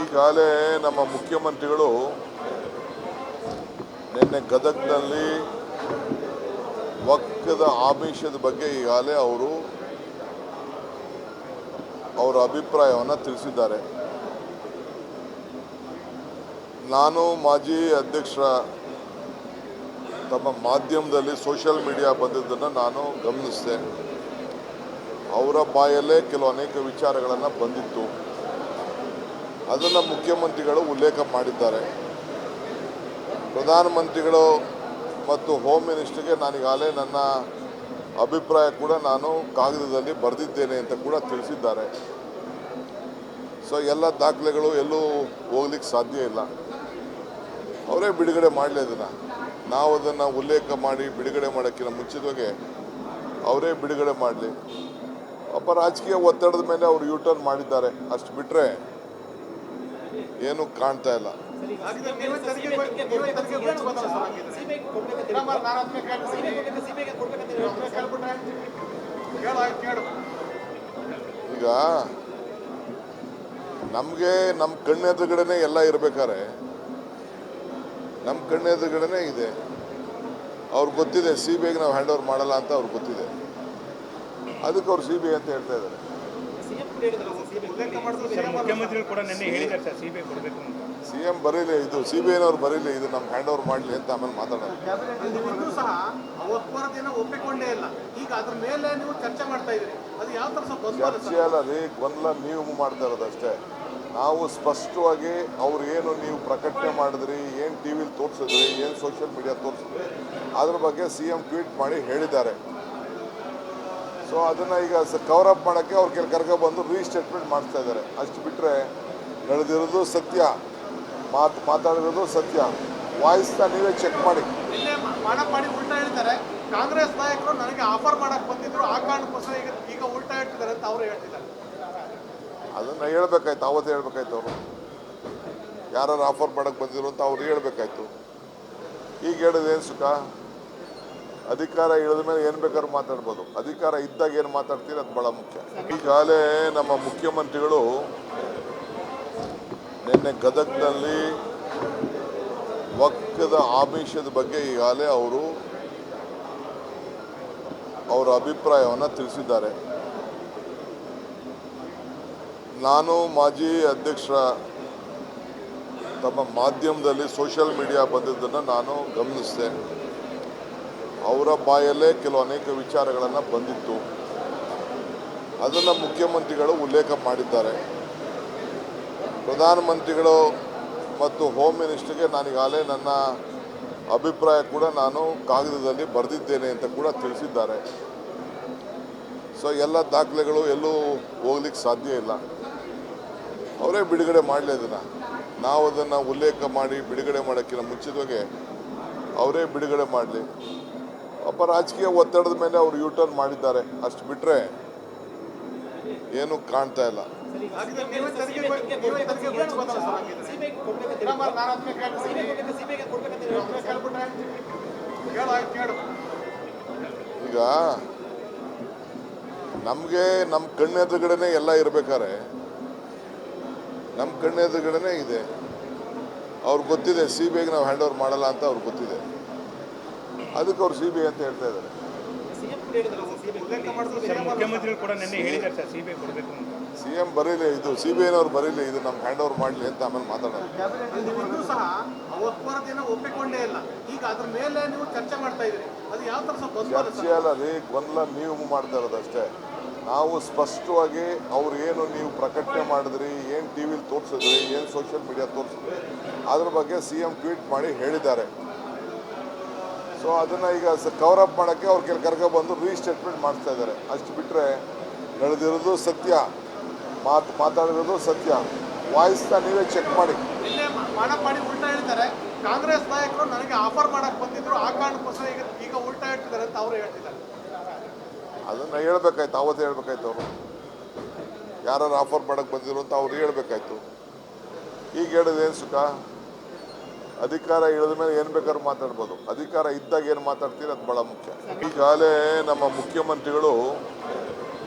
ಈಗಾಗಲೇ ನಮ್ಮ ಮುಖ್ಯಮಂತ್ರಿಗಳು ನಿನ್ನೆ ಗದಗ್ನಲ್ಲಿ ವಕ್ಫದ ಆಮಿಷದ ಬಗ್ಗೆ ಈಗಾಗಲೇ ಅವರ ಅಭಿಪ್ರಾಯವನ್ನು ತಿಳಿಸಿದ್ದಾರೆ. ನಾನು ಮಾಜಿ ಅಧ್ಯಕ್ಷರ ತಮ್ಮ ಮಾಧ್ಯಮದಲ್ಲಿ ಸೋಷಿಯಲ್ ಮೀಡಿಯಾ ಬಂದಿದ್ದನ್ನು ನಾನು ಗಮನಿಸಿದೆ. ಅವರ ಬಾಯಲ್ಲೇ ಅನೇಕ ವಿಚಾರಗಳನ್ನು ಬಂದಿತ್ತು. ಅದನ್ನು ಮುಖ್ಯಮಂತ್ರಿಗಳು ಉಲ್ಲೇಖ ಮಾಡಿದ್ದಾರೆ. ಪ್ರಧಾನಮಂತ್ರಿಗಳು ಮತ್ತು ಹೋಮ್ ಮಿನಿಸ್ಟರ್ಗೆ ನಾನೀಗಾಗಲೇ ನನ್ನ ಅಭಿಪ್ರಾಯ ಕೂಡ ನಾನು ಕಾಗದದಲ್ಲಿ ಬರೆದಿದ್ದೇನೆ ಅಂತ ಕೂಡ ತಿಳಿಸಿದ್ದಾರೆ. ಸೊ ಎಲ್ಲ ದಾಖಲೆಗಳು ಎಲ್ಲೂ ಹೋಗ್ಲಿಕ್ಕೆ ಸಾಧ್ಯ ಇಲ್ಲ. ಅವರೇ ಬಿಡುಗಡೆ ಮಾಡಲಿ. ಅದನ್ನು ನಾವು ಅದನ್ನು ಉಲ್ಲೇಖ ಮಾಡಿ ಬಿಡುಗಡೆ ಮಾಡೋಕ್ಕಿಂತ ಮುಂಚಿತವಾಗಿ ಅವರೇ ಬಿಡುಗಡೆ ಮಾಡಲಿ. ಪಾಪ ರಾಜಕೀಯ ಒತ್ತಡದ ಮೇಲೆ ಅವರು ಯೂಟರ್ನ್ ಮಾಡಿದ್ದಾರೆ. ಅಷ್ಟು ಬಿಟ್ಟರೆ ಏನೂ ಕಾಣ್ತಾ ಇಲ್ಲ. ಈಗ ನಮಗೆ ನಮ್ಮ ಕಣ್ಣೆದುರುಗಡೆನೆ ಎಲ್ಲ ಇರಬೇಕಾದ್ರೆ ನಮ್ಮ ಕಣ್ಣೆದುರುಗಡೆನೆ ಇದೆ. ಅವ್ರಿಗೆ ಗೊತ್ತಿದೆ CBIಗೆ ನಾವು ಹ್ಯಾಂಡ್ ಓವರ್ ಮಾಡಲ್ಲ ಅಂತ ಅವ್ರಿಗೆ ಗೊತ್ತಿದೆ. ಅದಕ್ಕೆ ಅವ್ರು CBI ಅಂತ ಹೇಳ್ತಾ ಇದ್ದಾರೆ. CM ಬರೀಲಿ, ಇದು CBIನವ್ರು ಬರೀಲಿ, ಇದು ನಮ್ಗೆ ಹ್ಯಾಂಡ್ ಓವರ್ ಮಾಡಲಿ ಅಂತ ಆಮೇಲೆ ಮಾತಾಡೋದು. ಚರ್ಚೆ ಅಲ್ಲ ರೀ, ಗೊಂದಲ ನೀವು ಮಾಡ್ತಾ ಇರೋದು ಅಷ್ಟೇ. ನಾವು ಸ್ಪಷ್ಟವಾಗಿ ಅವ್ರು ಏನು ನೀವು ಪ್ರಕಟಣೆ ಮಾಡಿದ್ರಿ, ಏನು TV ತೋರಿಸಿದ್ರಿ, ಏನು ಸೋಷಿಯಲ್ ಮೀಡಿಯಾ ತೋರಿಸಿದ್ರಿ, ಅದ್ರ ಬಗ್ಗೆ CM ಟ್ವೀಟ್ ಮಾಡಿ ಹೇಳಿದ್ದಾರೆ. ಸೊ ಅದನ್ನು ಈಗ ಕವರ್ ಅಪ್ ಮಾಡೋಕ್ಕೆ ಅವ್ರು ಕರ್ಕೊಬಂದು ರೀಸ್ಟೇಟ್ಮೆಂಟ್ ಮಾಡಿಸ್ತಾ ಇದ್ದಾರೆ. ಅಷ್ಟು ಬಿಟ್ಟರೆ ನಡೆದಿರೋದು ಸತ್ಯ, ಮಾತಾಡಿರೋದು ಸತ್ಯ. ವಾಯ್ಸ್ನ ನೀವೇ ಚೆಕ್ ಮಾಡಿ. ಉಲ್ಟಾ ಹೇಳ್ತಾರೆ. ಕಾಂಗ್ರೆಸ್ ನಾಯಕರು ನನಗೆ ಆಫರ್ ಮಾಡಕ್ಕೆ ಬಂದಿದ್ರು, ಆ ಕಾರಣಕ್ಕೋಸ್ಕರ ಈಗ ಉಲ್ಟಾ ಹೇಳ್ತಿದ್ದಾರೆ ಅಂತ ಅವರು ಹೇಳ್ತಿದ್ದಾರೆ. ಅದನ್ನು ಹೇಳ್ಬೇಕಾಯ್ತು, ಅವತ್ತೇ ಹೇಳ್ಬೇಕಾಯ್ತು. ಅವರು ಯಾರು ಆಫರ್ ಮಾಡಕ್ಕೆ ಬಂದಿದ್ರು ಅಂತ ಅವ್ರು ಹೇಳ್ಬೇಕಾಯ್ತು. ಈಗ ಹೇಳೋದೇನು ಸುಖ? ಅಧಿಕಾರ ಇಳಿದ ಮೇಲೆ ಏನು ಬೇಕಾದ್ರೂ ಮಾತಾಡ್ಬೋದು. ಅಧಿಕಾರ ಇದ್ದಾಗ ಏನು ಮಾತಾಡ್ತೀರಿ ಅದು ಭಾಳ ಮುಖ್ಯ. ಈಗಾಗಲೇ ನಮ್ಮ ಮುಖ್ಯಮಂತ್ರಿಗಳು ನಿನ್ನೆ ಗದಗ್ನಲ್ಲಿ ವಕ್ಫದ ಆಮಿಷದ ಬಗ್ಗೆ ಈಗಾಗಲೇ ಅವರ ಅಭಿಪ್ರಾಯವನ್ನು ತಿಳಿಸಿದ್ದಾರೆ. ನಾನು ಮಾಜಿ ಅಧ್ಯಕ್ಷರ ತಮ್ಮ ಮಾಧ್ಯಮದಲ್ಲಿ ಸೋಷಿಯಲ್ ಮೀಡಿಯಾ ಬಂದಿದ್ದನ್ನು ನಾನು ಗಮನಿಸಿದೆ. ಅವರ ಬಾಯಲ್ಲೇ ಅನೇಕ ವಿಚಾರಗಳನ್ನು ಬಂದಿತ್ತು. ಅದನ್ನು ಮುಖ್ಯಮಂತ್ರಿಗಳು ಉಲ್ಲೇಖ ಮಾಡಿದ್ದಾರೆ. ಪ್ರಧಾನಮಂತ್ರಿಗಳು ಮತ್ತು ಹೋಮ್ ಮಿನಿಸ್ಟರ್ಗೆ ನಾನೀಗಾಗಲೇ ನನ್ನ ಅಭಿಪ್ರಾಯ ಕೂಡ ನಾನು ಕಾಗದದಲ್ಲಿ ಬರೆದಿದ್ದೇನೆ ಅಂತ ಕೂಡ ತಿಳಿಸಿದ್ದಾರೆ. ಸೊ ಎಲ್ಲ ದಾಖಲೆಗಳು ಎಲ್ಲೂ ಹೋಗ್ಲಿಕ್ಕೆ ಸಾಧ್ಯ ಇಲ್ಲ. ಅವರೇ ಬಿಡುಗಡೆ ಮಾಡಲಿ. ಅದನ್ನು ನಾವು ಅದನ್ನು ಉಲ್ಲೇಖ ಮಾಡಿ ಬಿಡುಗಡೆ ಮಾಡೋಕ್ಕಿಂತ ಮುಂಚಿತವಾಗಿ ಅವರೇ ಬಿಡುಗಡೆ ಮಾಡಲಿ. ಪಾಪ ರಾಜಕೀಯ ಒತ್ತಡದ ಮೇಲೆ ಅವರು ಯೂಟರ್ನ್ ಮಾಡಿದ್ದಾರೆ. ಅಷ್ಟು ಬಿಟ್ಟರೆ ಏನೂ ಕಾಣ್ತಾ ಇಲ್ಲ. ಈಗ ನಮಗೆ ನಮ್ಮ ಕಣ್ಣೆದುರುಗಡೆನೆ ಎಲ್ಲ ಇರಬೇಕಾದ್ರೆ ನಮ್ಮ ಕಣ್ಣೆದುರುಗಡೆನೆ ಇದೆ. ಅವ್ರಿಗೆ ಗೊತ್ತಿದೆ CBIಗೆ ನಾವು ಹ್ಯಾಂಡ್ ಓವರ್ ಮಾಡಲ್ಲ ಅಂತ ಅವ್ರಿಗೆ ಗೊತ್ತಿದೆ. ಅದಕ್ಕೆ ಅವ್ರು CBI ಅಂತ ಹೇಳ್ತಾ ಇದ್ದಾರೆ. CM ಬರೀಲಿ, ಇದು CBIನವ್ರು ಬರೀಲಿ, ಇದು ನಮ್ಗೆ ಹ್ಯಾಂಡ್ ಓವರ್ ಮಾಡಲಿ ಅಂತ ಆಮೇಲೆ ಮಾತಾಡೋದು. ಚರ್ಚೆ ಅಲ್ಲ ರೀ, ಗೊಂದಲ ನೀವು ಮಾಡ್ತಾ ಇರೋದು ಅಷ್ಟೇ. ನಾವು ಸ್ಪಷ್ಟವಾಗಿ ಅವ್ರು ಏನು ನೀವು ಪ್ರಕಟಣೆ ಮಾಡಿದ್ರಿ, ಏನು TV ತೋರಿಸಿದ್ರಿ, ಏನು ಸೋಷಿಯಲ್ ಮೀಡಿಯಾ ತೋರಿಸಿದ್ರಿ, ಅದ್ರ ಬಗ್ಗೆ CM ಟ್ವೀಟ್ ಮಾಡಿ ಹೇಳಿದ್ದಾರೆ. ಸೊ ಅದನ್ನು ಈಗ ಕವರ್ ಅಪ್ ಮಾಡೋಕ್ಕೆ ಅವ್ರು ಕರ್ಕೊಬಂದು ರೀಸ್ಟೇಟ್ಮೆಂಟ್ ಮಾಡಿಸ್ತಾ ಇದ್ದಾರೆ. ಅಷ್ಟು ಬಿಟ್ಟರೆ ನಡೆದಿರೋದು ಸತ್ಯ, ಮಾತಾಡಿರೋದು ಸತ್ಯ. ವಾಯ್ಸ್ನ ನೀವೇ ಚೆಕ್ ಮಾಡಿ. ಉಲ್ಟಾ ಹೇಳ್ತಾರೆ. ಕಾಂಗ್ರೆಸ್ ನಾಯಕರು ನನಗೆ ಆಫರ್ ಮಾಡಕ್ಕೆ ಬಂದಿದ್ರು, ಆ ಕಾರಣಕ್ಕೋಸ್ಕರ ಈಗ ಉಲ್ಟಾ ಹೇಳ್ತಿದ್ದಾರೆ ಅಂತ ಅವರು ಹೇಳ್ತಿದ್ದಾರೆ. ಅದನ್ನು ಹೇಳ್ಬೇಕಾಯ್ತು, ಅವತ್ತೇ ಹೇಳ್ಬೇಕಾಯ್ತು. ಅವರು ಯಾರು ಆಫರ್ ಮಾಡಕ್ಕೆ ಬಂದಿದ್ರು ಅಂತ ಅವ್ರು ಹೇಳ್ಬೇಕಾಯ್ತು. ಈಗ ಹೇಳೋದೇನು ಸುಖ? ಅಧಿಕಾರ ಇಳಿದ ಮೇಲೆ ಏನು ಬೇಕಾದ್ರೂ ಮಾತಾಡ್ಬೋದು. ಅಧಿಕಾರ ಇದ್ದಾಗ ಏನು ಮಾತಾಡ್ತೀರಿ ಅದು ಭಾಳ ಮುಖ್ಯ. ಈಗಾಗಲೇ ನಮ್ಮ ಮುಖ್ಯಮಂತ್ರಿಗಳು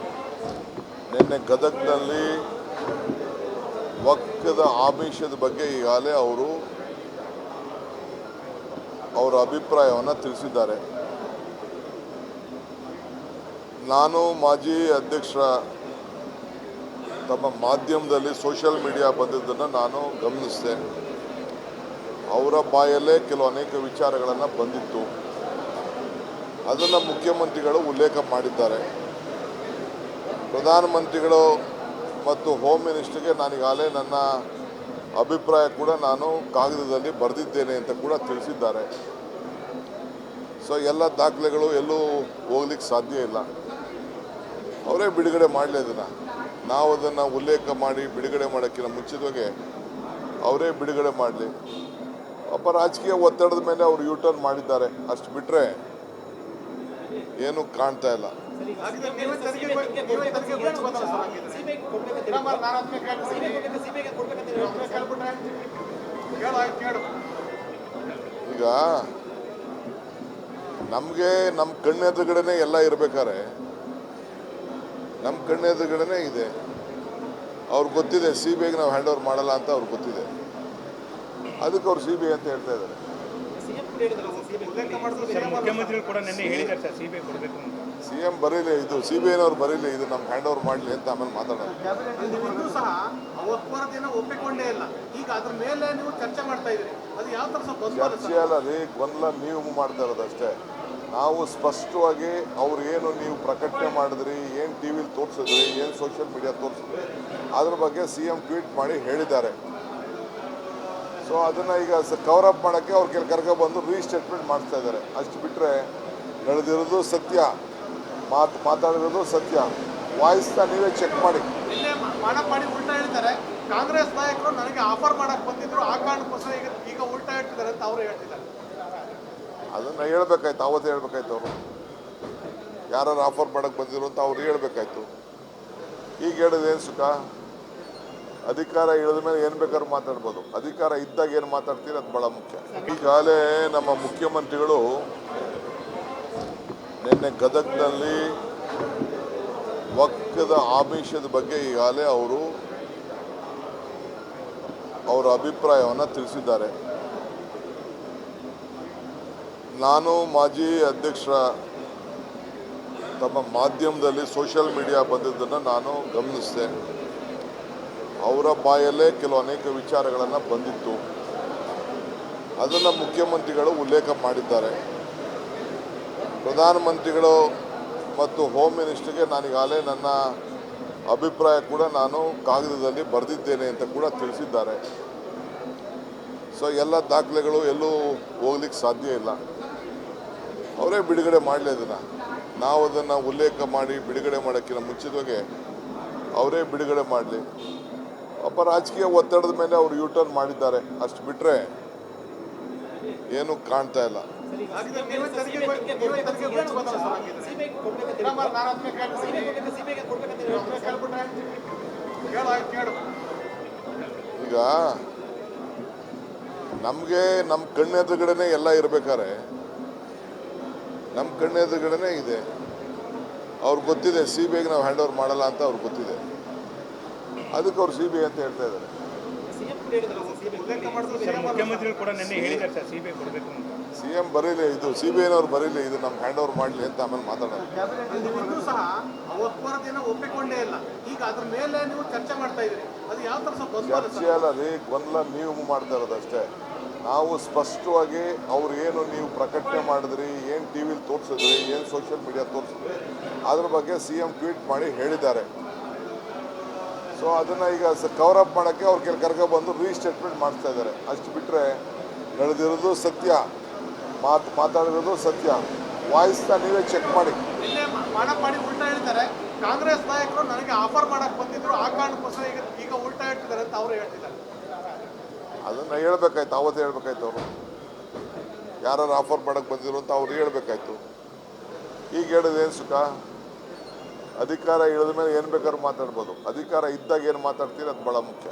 ನಿನ್ನೆ ಗದಗ್ನಲ್ಲಿ ವಕ್ಫ್ ವಕ್ರದ ಆಮಿಷದ ಬಗ್ಗೆ ಈಗಾಗಲೇ ಅವರು ಅವರ ಅಭಿಪ್ರಾಯವನ್ನು ತಿಳಿಸಿದ್ದಾರೆ. ನಾನು ಮಾಜಿ ಅಧ್ಯಕ್ಷರ ತಮ್ಮ ಮಾಧ್ಯಮದಲ್ಲಿ ಸೋಷಿಯಲ್ ಮೀಡಿಯಾ ಬಂದಿದ್ದನ್ನು ನಾನು ಗಮನಿಸಿದೆ. ಅವರ ಬಾಯಲ್ಲೇ ಅನೇಕ ವಿಚಾರಗಳನ್ನು ಬಂದಿತ್ತು. ಅದನ್ನು ಮುಖ್ಯಮಂತ್ರಿಗಳು ಉಲ್ಲೇಖ ಮಾಡಿದ್ದಾರೆ. ಪ್ರಧಾನಮಂತ್ರಿಗಳು ಮತ್ತು ಹೋಮ್ ಮಿನಿಸ್ಟರ್ಗೆ ನಾನೀಗಾಗಲೇ ನನ್ನ ಅಭಿಪ್ರಾಯ ಕೂಡ ನಾನು ಕಾಗದದಲ್ಲಿ ಬರೆದಿದ್ದೇನೆ ಅಂತ ಕೂಡ ತಿಳಿಸಿದ್ದಾರೆ. ಸೊ ಎಲ್ಲ ದಾಖಲೆಗಳು ಎಲ್ಲೂ ಹೋಗ್ಲಿಕ್ಕೆ ಸಾಧ್ಯ ಇಲ್ಲ. ಅವರೇ ಬಿಡುಗಡೆ ಮಾಡಲಿ ಅದನ್ನು. ನಾವು ಅದನ್ನು ಉಲ್ಲೇಖ ಮಾಡಿ ಬಿಡುಗಡೆ ಮಾಡೋಕ್ಕಿಂತ ಮುಂಚಿತವಾಗಿ ಅವರೇ ಬಿಡುಗಡೆ ಮಾಡಲಿ. ಒಬ್ಬ ರಾಜಕೀಯ ಒತ್ತಡದ ಮೇಲೆ ಅವರು ಯೂಟರ್ನ್ ಮಾಡಿದ್ದಾರೆ, ಅಷ್ಟು ಬಿಟ್ಟರೆ ಏನೂ ಕಾಣ್ತಾ ಇಲ್ಲ. ಈಗ ನಮಗೆ ನಮ್ಮ ಕಣ್ಣೆದುರುಗಡೆನೆ ಎಲ್ಲ ಇರಬೇಕಾದ್ರೆ ನಮ್ಮ ಕಣ್ಣೆದುರುಗಡೆನೆ ಇದೆ. ಅವ್ರಿಗೆ ಗೊತ್ತಿದೆ CBIಗೆ ನಾವು ಹ್ಯಾಂಡ್ ಓವರ್ ಮಾಡಲ್ಲ ಅಂತ ಅವ್ರಿಗೆ ಗೊತ್ತಿದೆ. ಅದಕ್ಕೆ ಅವ್ರು CBI ಅಂತ ಹೇಳ್ತಾ ಇದ್ದಾರೆ. ಮುಖ್ಯಮಂತ್ರಿಗಳು ಕೂಡ ನಿನ್ನೆ ಹೇಳಿದ್ದಾರೆ ಸರ್ CBI ಕೊಡಬೇಕು ಅಂತ. CM ಬರೀಲಿ, ಇದು CBIನವ್ರು ಬರೀಲಿ, ಇದು ನಮ್ಗೆ ಹ್ಯಾಂಡ್ ಓವರ್ ಮಾಡಲಿ ಅಂತ ಆಮೇಲೆ ಮಾತಾಡೋಣ. ನೀವು ಸಹ ವಕ್ಫರದಿನ ಒಪ್ಪಿಕೊಂಡೇ ಇಲ್ಲ. ಈಗ ಅದ್ರ ಮೇಲೆ ನೀವು ಚರ್ಚೆ ಮಾಡ್ತಾ ಇದ್ದೀರಿ. ಅದು ಯಾವ ತರ ಚರ್ಚೆ ಅಲ್ಲ ರೀ, ಗೊಂದಲ ನೀವು ಮಾಡ್ತಾ ಇರೋದಷ್ಟೇ. ನಾವು ಸ್ಪಷ್ಟವಾಗಿ ಅವ್ರು ಏನು ನೀವು ಪ್ರಕಟಣೆ ಮಾಡಿದ್ರಿ, ಏನು ಟಿ ವಿಲಿ ತೋರಿಸಿದ್ರಿ, ಏನು ಸೋಷಿಯಲ್ ಮೀಡಿಯಾ ತೋರಿಸಿದ್ರಿ, ಅದ್ರ ಬಗ್ಗೆ CM ಟ್ವೀಟ್ ಮಾಡಿ ಹೇಳಿದ್ದಾರೆ. ಸೊ ಅದನ್ನು ಈಗ ಕವರ್ ಅಪ್ ಮಾಡೋಕ್ಕೆ ಅವ್ರು ಕರ್ಕೊಬಂದು ರೀಸ್ಟೇಟ್ಮೆಂಟ್ ಮಾಡಿಸ್ತಾ ಇದ್ದಾರೆ. ಅಷ್ಟು ಬಿಟ್ಟರೆ ನಡೆದಿರೋದು ಸತ್ಯ, ಮಾತಾಡಿರೋದು ಸತ್ಯ. ವಾಯ್ಸ್ನ ನೀವೇ ಚೆಕ್ ಮಾಡಿ. ಮಾಡಿ ಉಲ್ಟಾ ಹೇಳ್ತಾರೆ. ಕಾಂಗ್ರೆಸ್ ನಾಯಕರು ನನಗೆ ಆಫರ್ ಮಾಡಕ್ ಬಂದಿದ್ರು, ಆ ಕಾರಣಕ್ಕೋಸ್ಕರ ಈಗ ಉಲ್ಟಾ ಹೇಳ್ತಿದ್ದಾರೆ ಅಂತ ಅವರು ಹೇಳ್ತಿದ್ದಾರೆ. ಅದನ್ನು ಹೇಳ್ಬೇಕಾಯ್ತು, ಅವತ್ತು ಹೇಳ್ಬೇಕಾಯ್ತು. ಅವರು ಯಾರು ಆಫರ್ ಮಾಡಕ್ಕೆ ಬಂದಿದ್ರು ಅಂತ ಅವ್ರು ಹೇಳ್ಬೇಕಾಯ್ತು. ಈಗ ಹೇಳೋದೇನು ಸುಖ? ಅಧಿಕಾರ ಇಳಿದ ಮೇಲೆ ಏನು ಬೇಕಾದ್ರೂ ಮಾತಾಡ್ಬೋದು. ಅಧಿಕಾರ ಇದ್ದಾಗ ಏನು ಮಾತಾಡ್ತೀರಿ ಅದು ಭಾಳ ಮುಖ್ಯ. ಈಗಾಗಲೇ ನಮ್ಮ ಮುಖ್ಯಮಂತ್ರಿಗಳು ನಿನ್ನೆ ಗದಗ್ನಲ್ಲಿ ವಕ್ರದ ಆಮಿಷದ ಬಗ್ಗೆ ಈಗಾಗಲೇ ಅವರು ಅವರ ಅಭಿಪ್ರಾಯವನ್ನು ತಿಳಿಸಿದ್ದಾರೆ. ನಾನು ಮಾಜಿ ಅಧ್ಯಕ್ಷರ ತಮ್ಮ ಮಾಧ್ಯಮದಲ್ಲಿ ಸೋಷಿಯಲ್ ಮೀಡಿಯಾ ಬಂದಿದ್ದನ್ನು ನಾನು ಗಮನಿಸಿದೆ. ಅವರ ಬಾಯಲ್ಲೇ ಅನೇಕ ವಿಚಾರಗಳನ್ನು ಬಂದಿತ್ತು. ಅದನ್ನು ಮುಖ್ಯಮಂತ್ರಿಗಳು ಉಲ್ಲೇಖ ಮಾಡಿದ್ದಾರೆ. ಪ್ರಧಾನಮಂತ್ರಿಗಳು ಮತ್ತು ಹೋಮ್ ಮಿನಿಸ್ಟರ್ಗೆ ನಾನೀಗಾಗಲೇ ನನ್ನ ಅಭಿಪ್ರಾಯ ಕೂಡ ನಾನು ಕಾಗದದಲ್ಲಿ ಬರೆದಿದ್ದೇನೆ ಅಂತ ಕೂಡ ತಿಳಿಸಿದ್ದಾರೆ. ಸೊ ಎಲ್ಲ ದಾಖಲೆಗಳು ಎಲ್ಲೂ ಹೋಗ್ಲಿಕ್ಕೆ ಸಾಧ್ಯ ಇಲ್ಲ. ಅವರೇ ಬಿಡುಗಡೆ ಮಾಡಲಿ ಅದನ್ನು. ನಾವು ಅದನ್ನು ಉಲ್ಲೇಖ ಮಾಡಿ ಬಿಡುಗಡೆ ಮಾಡೋಕ್ಕಿಂತ ಮುಂಚಿತವಾಗಿ ಅವರೇ ಬಿಡುಗಡೆ ಮಾಡಲಿ. ಒಬ್ಬ ರಾಜಕೀಯ ಒತ್ತಡದ ಮೇಲೆ ಅವರು ಯೂಟರ್ನ್ ಮಾಡಿದ್ದಾರೆ, ಅಷ್ಟು ಬಿಟ್ಟರೆ ಏನೂ ಕಾಣ್ತಾ ಇಲ್ಲ. ಈಗ ನಮಗೆ ನಮ್ಮ ಕಣ್ಣೆದುರುಗಡೆನೆ ಎಲ್ಲ ಇರಬೇಕಾದ್ರೆ ನಮ್ಮ ಕಣ್ಣೆದುರುಗಡೆನೆ ಇದೆ. ಅವ್ರಿಗೆ ಗೊತ್ತಿದೆ CBIಗೆ ನಾವು ಹ್ಯಾಂಡ್ ಓವರ್ ಮಾಡಲ್ಲ ಅಂತ ಅವ್ರಿಗೆ ಗೊತ್ತಿದೆ. ಅದಕ್ಕೆ ಅವ್ರು CBI ಅಂತ ಹೇಳ್ತಾ ಇದ್ದಾರೆ. ಮುಖ್ಯಮಂತ್ರಿಗಳು ಕೂಡ ನಿನ್ನೆ ಹೇಳಿದ್ದಾರೆ ಸರ್ CBI ಕೊಡಬೇಕು ಅಂತ. CM ಬರೀಲಿ, ಇದು CBIನವ್ರು ಬರೀಲಿ, ಇದು ನಮ್ಗೆ ಹ್ಯಾಂಡ್ ಓವರ್ ಮಾಡಲಿ ಅಂತ ಆಮೇಲೆ ಮಾತಾಡೋಣ. ನೀವು ಸಹ ವಕ್ಫರದಿನ ಒಪ್ಪಿಕೊಂಡೇ ಇಲ್ಲ. ಈಗ ಅದ್ರ ಮೇಲೆ ನೀವು ಚರ್ಚೆ ಮಾಡ್ತಾ ಇದ್ದೀರಿ. ಅದು ಯಾವ ತರ ಚರ್ಚೆ ಅಲ್ಲ ರೀ, ಗೊಂದಲ ನೀವು ಮಾಡ್ತಾ ಇರೋದಷ್ಟೇ. ನಾವು ಸ್ಪಷ್ಟವಾಗಿ ಅವ್ರು ಏನು ನೀವು ಪ್ರಕಟಣೆ ಮಾಡಿದ್ರಿ, ಏನು ಟಿ ವಿಲಿ ತೋರಿಸಿದ್ರಿ, ಏನು ಸೋಷಿಯಲ್ ಮೀಡಿಯಾ ತೋರಿಸಿದ್ರಿ, ಅದ್ರ ಬಗ್ಗೆ CM ಟ್ವೀಟ್ ಮಾಡಿ ಹೇಳಿದ್ದಾರೆ. ಸೊ ಅದನ್ನು ಈಗ ಕವರ್ ಅಪ್ ಮಾಡೋಕ್ಕೆ ಅವ್ರು ಕರ್ಕೊಬಂದು ರೀಸ್ಟೇಟ್ಮೆಂಟ್ ಮಾಡಿಸ್ತಾ ಇದ್ದಾರೆ. ಅಷ್ಟು ಬಿಟ್ಟರೆ ನಡೆದಿರೋದು ಸತ್ಯ, ಮಾತಾಡಿರೋದು ಸತ್ಯ. ವಾಯ್ಸ್ನ ನೀವೇ ಚೆಕ್ ಮಾಡಿ. ಮಾಡಿ ಉಲ್ಟಾ ಹೇಳ್ತಾರೆ. ಕಾಂಗ್ರೆಸ್ ನಾಯಕರು ನನಗೆ ಆಫರ್ ಮಾಡಕ್ ಬಂದಿದ್ರು, ಆ ಕಾರಣಕ್ಕೋಸ್ಕರ ಈಗ ಉಲ್ಟಾ ಹೇಳ್ತಿದ್ದಾರೆ ಅಂತ ಅವರು ಹೇಳ್ತಿದ್ದಾರೆ. ಅದನ್ನು ಹೇಳ್ಬೇಕಾಯ್ತು, ಅವತ್ತು ಹೇಳ್ಬೇಕಾಯ್ತು. ಅವರು ಯಾರು ಆಫರ್ ಮಾಡಕ್ಕೆ ಬಂದಿದ್ರು ಅಂತ ಅವ್ರು ಹೇಳ್ಬೇಕಾಯ್ತು. ಈಗ ಹೇಳೋದೇನು ಸುಖ? ಅಧಿಕಾರ ಇಳಿದ ಮೇಲೆ ಏನು ಬೇಕಾದ್ರೂ ಮಾತಾಡ್ಬೋದು. ಅಧಿಕಾರ ಇದ್ದಾಗ ಏನು ಮಾತಾಡ್ತೀರಿ ಅದು ಭಾಳ ಮುಖ್ಯ.